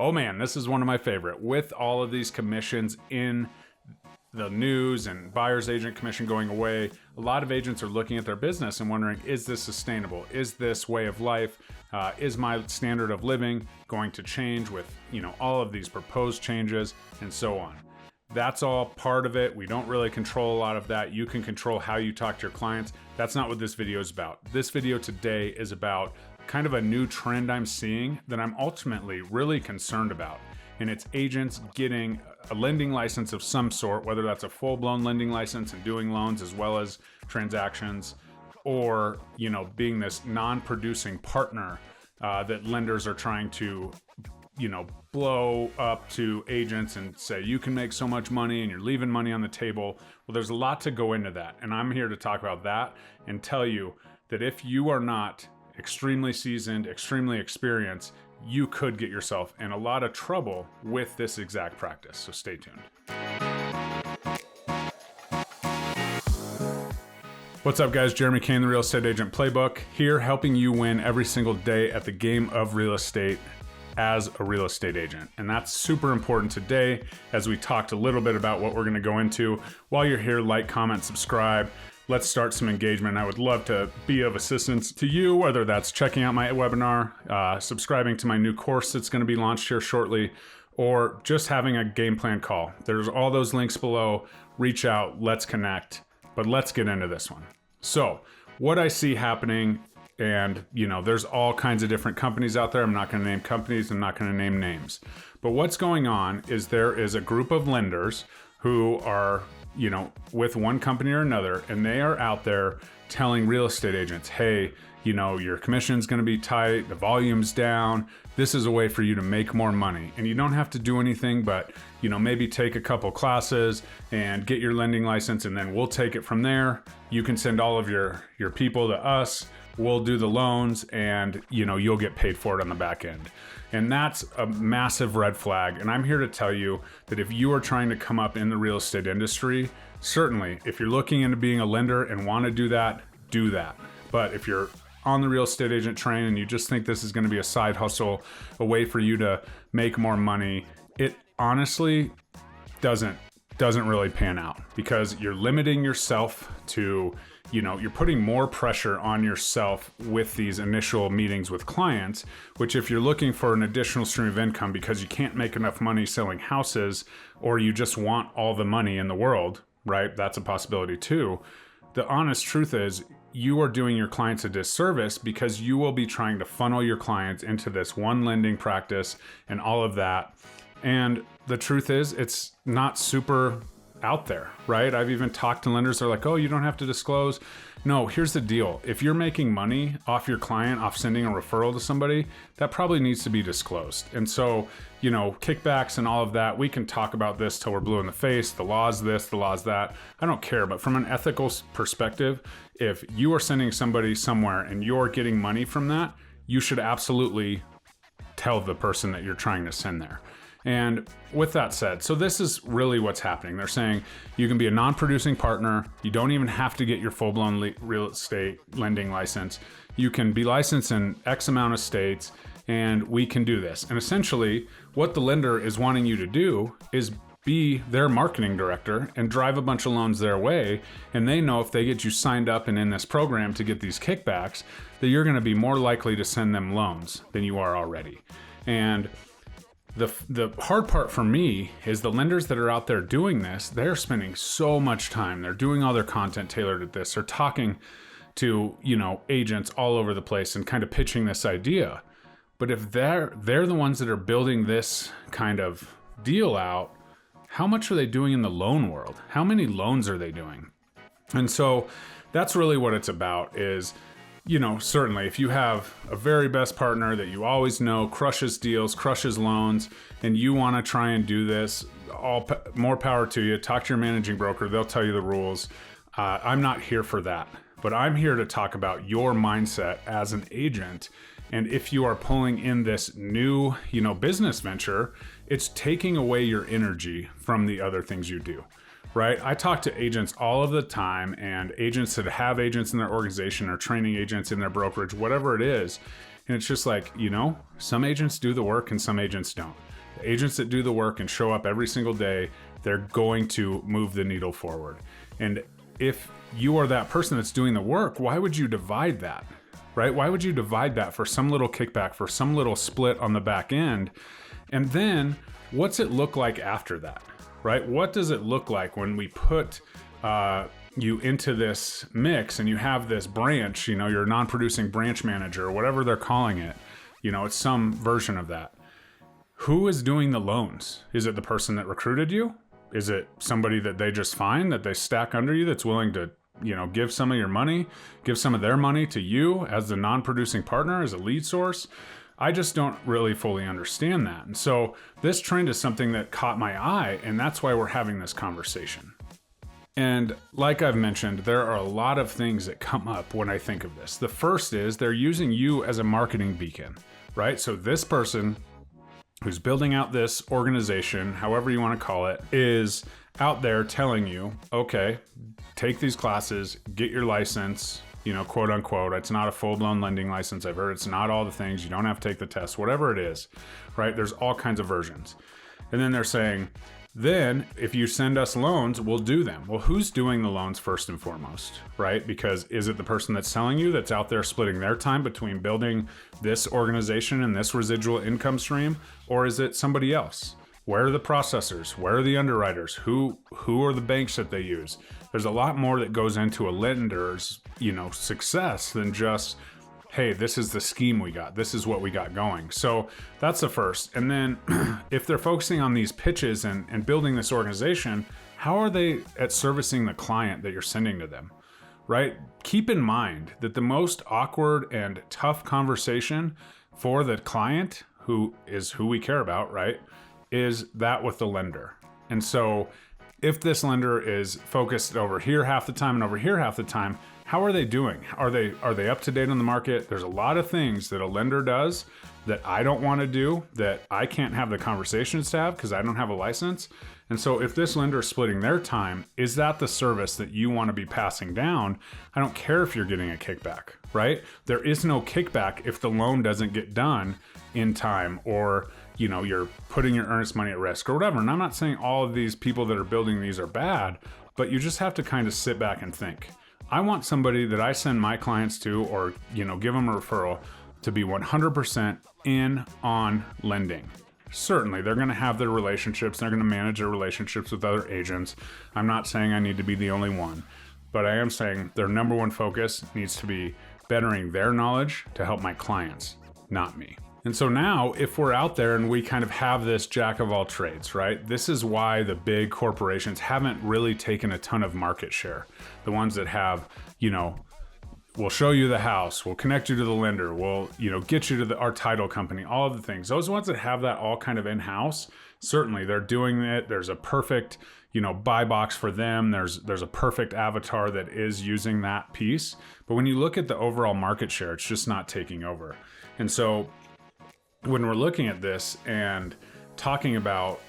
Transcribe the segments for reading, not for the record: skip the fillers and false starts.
oh man, this is one of my favorite. With all of these commissions in the news and buyer's agent commission going away, a lot of agents are looking at their business and wondering, is this sustainable? Is this way of life? Is my standard of living going to change with, all of these proposed changes and so on? That's all part of it. We don't really control a lot of that. You can control how you talk to your clients. That's not what this video is about. This video today is about kind of a new trend I'm seeing that I'm ultimately really concerned about. And it's agents getting a lending license of some sort, whether that's a full-blown lending license and doing loans as well as transactions, or being this non-producing partner that lenders are trying to blow up to agents and say, you can make so much money and you're leaving money on the table. Well, there's a lot to go into that. And I'm here to talk about that and tell you that if you are not extremely seasoned, extremely experienced, you could get yourself in a lot of trouble with this exact practice. So stay tuned. What's up, guys? Jeremy Kane, the Real Estate Agent Playbook, here helping you win every single day at the game of real estate as a real estate agent. And that's super important today as we talked a little bit about what we're going to go into. While you're here, like, comment, subscribe. Let's start some engagement. I would love to be of assistance to you, whether that's checking out my webinar, subscribing to my new course that's going to be launched here shortly, or just having a game plan call. There's all those links below. Reach out, let's connect, but let's get into this one. So what I see happening, and there's all kinds of different companies out there. I'm not going to name companies. I'm not going to name names. But what's going on is there is a group of lenders who are with one company or another, and they are out there telling real estate agents, hey, your commission's going to be tight, the volume's down. This is a way for you to make more money. And you don't have to do anything but, maybe take a couple classes and get your lending license, and then we'll take it from there. You can send all of your people to us. We'll do the loans, and you'll get paid for it on the back end. And that's a massive red flag. And I'm here to tell you that if you are trying to come up in the real estate industry, certainly if you're looking into being a lender and want to do that, do that. But if you're on the real estate agent train and you just think this is going to be a side hustle, a way for you to make more money, it honestly doesn't really pan out, because you're limiting yourself to, you're putting more pressure on yourself with these initial meetings with clients, which if you're looking for an additional stream of income because you can't make enough money selling houses, or you just want all the money in the world, right? That's a possibility too. The honest truth is you are doing your clients a disservice, because you will be trying to funnel your clients into this one lending practice and all of that. And the truth is, it's not super out there, right? I've even talked to lenders. They're like, oh, you don't have to disclose. No, here's the deal. If you're making money off your client, off sending a referral to somebody, that probably needs to be disclosed. And so, kickbacks and all of that, we can talk about this till we're blue in the face. The law's this, the law's that. I don't care. But from an ethical perspective, if you are sending somebody somewhere and you're getting money from that, you should absolutely tell the person that you're trying to send there. And with that said, so this is really what's happening. They're saying you can be a non-producing partner. You don't even have to get your full-blown real estate lending license. You can be licensed in X amount of states, and we can do this. And essentially, what the lender is wanting you to do is be their marketing director and drive a bunch of loans their way. And they know if they get you signed up and in this program to get these kickbacks, that you're going to be more likely to send them loans than you are already. And the hard part for me is the lenders that are out there doing this, they're spending so much time. They're doing all their content tailored at this. They're talking to, agents all over the place and kind of pitching this idea. But if they're the ones that are building this kind of deal out, how much are they doing in the loan world? How many loans are they doing? And so that's really what it's about is, certainly if you have a very best partner that you always know crushes deals, crushes loans, and you want to try and do this, more power to you. Talk to your managing broker. They'll tell you the rules. I'm not here for that, but I'm here to talk about your mindset as an agent. And if you are pulling in this new, business venture, it's taking away your energy from the other things you do. Right? I talk to agents all of the time, and agents that have agents in their organization or training agents in their brokerage, whatever it is. And it's just like, some agents do the work and some agents don't. The agents that do the work and show up every single day, they're going to move the needle forward. And if you are that person that's doing the work, why would you divide that, right? Why would you divide that for some little kickback, for some little split on the back end? And then what's it look like after that, right? What does it look like when we put you into this mix and you have this branch, your non-producing branch manager or whatever they're calling it, it's some version of that. Who is doing the loans? Is it the person that recruited you? Is it somebody that they just find, that they stack under you, that's willing to, give some of your money, give some of their money to you as the non-producing partner, as a lead source? I just don't really fully understand that. And so this trend is something that caught my eye, and that's why we're having this conversation. And like I've mentioned, there are a lot of things that come up when I think of this. The first is they're using you as a marketing beacon, right? So this person who's building out this organization, however you want to call it, is out there telling you, okay, take these classes, get your license, quote unquote. It's not a full-blown lending license. I've heard it's not all the things. You don't have to take the test, whatever it is, right? There's all kinds of versions. And then they're saying, then if you send us loans, we'll do them. Well, who's doing the loans first and foremost, right? Because is it the person that's selling you that's out there splitting their time between building this organization and this residual income stream? Or is it somebody else? Where are the processors? Where are the underwriters? Who are the banks that they use? There's a lot more that goes into a lender's, success than just, hey, this is the scheme we got. This is what we got going. So that's the first. And then if they're focusing on these pitches and building this organization, how are they at servicing the client that you're sending to them, right? Keep in mind that the most awkward and tough conversation for the client, who we care about, right, is that with the lender. And so if this lender is focused over here half the time and over here half the time, how are they doing? Are they up to date on the market? There's a lot of things that a lender does that I don't want to do, that I can't have the conversations to have because I don't have a license. And so if this lender is splitting their time, is that the service that you want to be passing down? I don't care if you're getting a kickback, right? There is no kickback if the loan doesn't get done in time, or you're putting your earnest money at risk or whatever. And I'm not saying all of these people that are building these are bad, but you just have to kind of sit back and think. I want somebody that I send my clients to, or give them a referral, to be 100% in on lending. Certainly, they're going to have their relationships. They're going to manage their relationships with other agents. I'm not saying I need to be the only one, but I am saying their number one focus needs to be bettering their knowledge to help my clients, not me. And so now, if we're out there and we kind of have this jack of all trades, right? This is why the big corporations haven't really taken a ton of market share. The ones that have, we'll show you the house, we'll connect you to the lender, we'll, get you to our title company, all of the things. Those ones that have that all kind of in-house, certainly they're doing it. There's a perfect, buy box for them. There's a perfect avatar that is using that piece. But when you look at the overall market share, it's just not taking over. And so when we're looking at this and talking about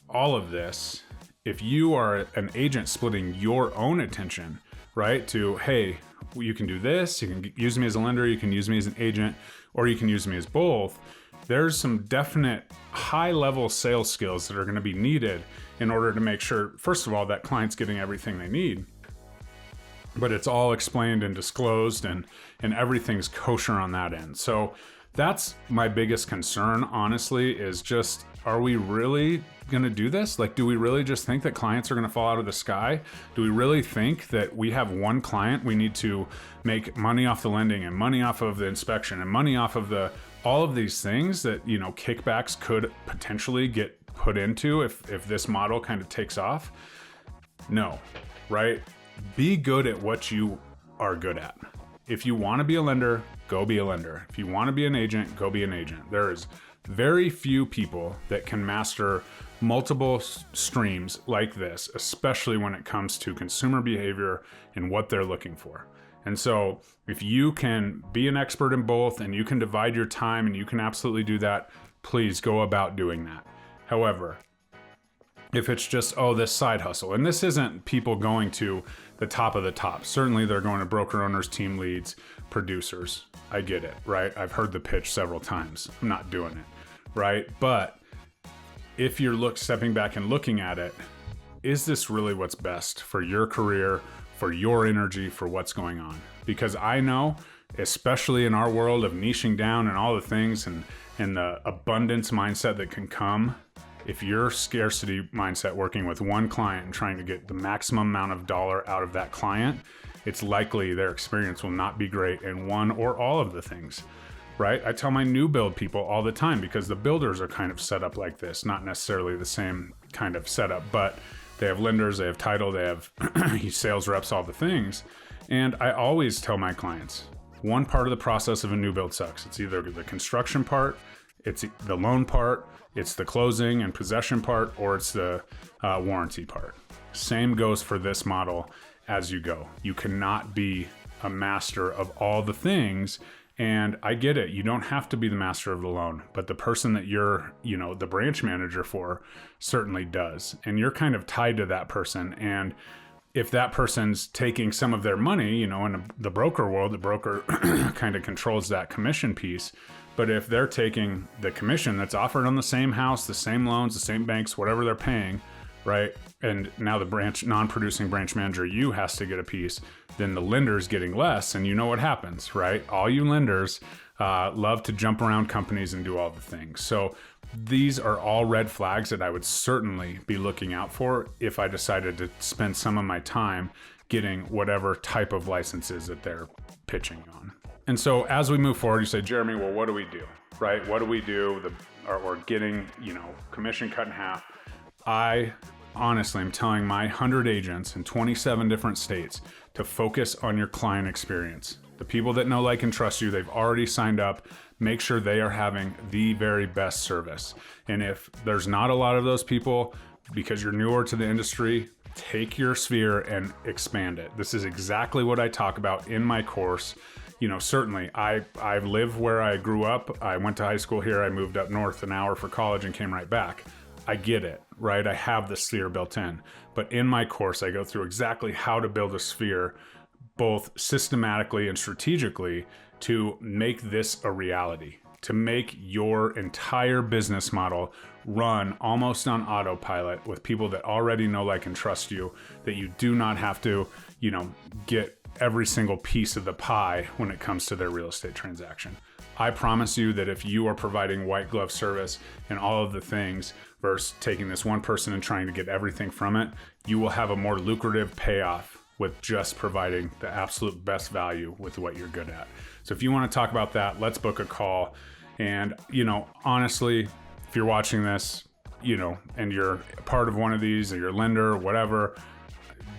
all of this, if you are an agent splitting your own attention, right, to, hey, you can do this, you can use me as a lender, you can use me as an agent, or you can use me as both, there's some definite high-level sales skills that are going to be needed in order to make sure, first of all, that client's getting everything they need, but it's all explained and disclosed, and everything's kosher on that end. So that's my biggest concern, honestly, is just, are we really going to do this? Like, do we really just think that clients are going to fall out of the sky? Do we really think that we have one client, we need to make money off the lending and money off of the inspection and money off of all of these things that, kickbacks could potentially get put into if this model kind of takes off? No, right? Be good at what you are good at. If you want to be a lender, go be a lender. If you want to be an agent, go be an agent. There is very few people that can master multiple streams like this, especially when it comes to consumer behavior and what they're looking for. And so if you can be an expert in both and you can divide your time and you can absolutely do that, please go about doing that. However, if it's just, oh, this side hustle, and this isn't people going to the top of the top. Certainly they're going to broker owners, team leads, producers. I get it, right? I've heard the pitch several times. I'm not doing it, right? But if you're stepping back and looking at it, is this really what's best for your career, for your energy, for what's going on? Because I know, especially in our world of niching down and all the things and the abundance mindset that can come, if you're scarcity mindset working with one client and trying to get the maximum amount of dollar out of that client, it's likely their experience will not be great in one or all of the things, right? I tell my new build people all the time, because the builders are kind of set up like this, not necessarily the same kind of setup, but they have lenders, they have title, they have sales reps, all the things. And I always tell my clients, one part of the process of a new build sucks. It's either the construction part, it's the loan part, it's the closing and possession part, or it's the warranty part. Same goes for this model as you go. You cannot be a master of all the things. And I get it. You don't have to be the master of the loan, but the person that you're, the branch manager for certainly does. And you're kind of tied to that person. And if that person's taking some of their money, in the broker world, the broker kind of controls that commission piece. But if they're taking the commission that's offered on the same house, the same loans, the same banks, whatever they're paying, right? And now the non-producing branch manager, you has to get a piece, then the lender's getting less. And you know what happens, right? All you lenders love to jump around companies and do all the things. So these are all red flags that I would certainly be looking out for if I decided to spend some of my time getting whatever type of licenses that they're pitching on. And so as we move forward, you say, Jeremy, well, what do we do, right? What do we do? Or getting, commission cut in half. I honestly am telling my 100 agents in 27 different states to focus on your client experience. The people that know, like, and trust you, they've already signed up. Make sure they are having the very best service. And if there's not a lot of those people, because you're newer to the industry, take your sphere and expand it. This is exactly what I talk about in my course. Certainly I live where I grew up. I went to high school here. I moved up north an hour for college and came right back. I get it, right? I have the sphere built in. But in my course, I go through exactly how to build a sphere, both systematically and strategically, to make this a reality, to make your entire business model run almost on autopilot with people that already know, like, and trust you, that you do not have to, get every single piece of the pie when it comes to their real estate transaction. I promise you that if you are providing white glove service and all of the things versus taking this one person and trying to get everything from it, you will have a more lucrative payoff with just providing the absolute best value with what you're good at. So if you want to talk about that, let's book a call. And, honestly, if you're watching this, and you're part of one of these, or your lender or whatever,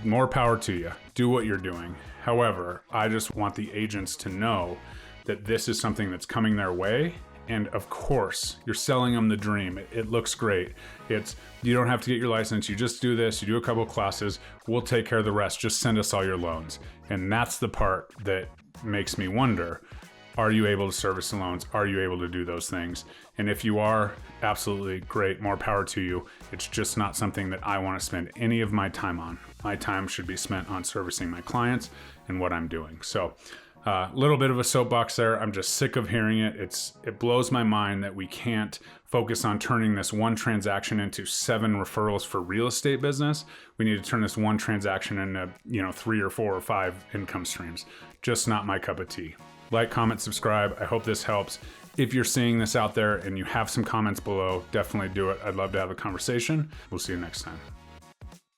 more power to you. Do what you're doing. However, I just want the agents to know that this is something that's coming their way. And of course, you're selling them the dream. It looks great. You don't have to get your license. You just do this. You do a couple of classes. We'll take care of the rest. Just send us all your loans. And that's the part that makes me wonder, are you able to service the loans? Are you able to do those things? And if you are, absolutely great. More power to you. It's just not something that I want to spend any of my time on. My time should be spent on servicing my clients and what I'm doing. So a little bit of a soapbox there. I'm just sick of hearing it. It blows my mind that we can't focus on turning this one transaction into 7 referrals for real estate business. We need to turn this one transaction into 3 or 4 or 5 income streams. Just not my cup of tea. Like, comment, subscribe. I hope this helps. If you're seeing this out there and you have some comments below, definitely do it. I'd love to have a conversation. We'll see you next time.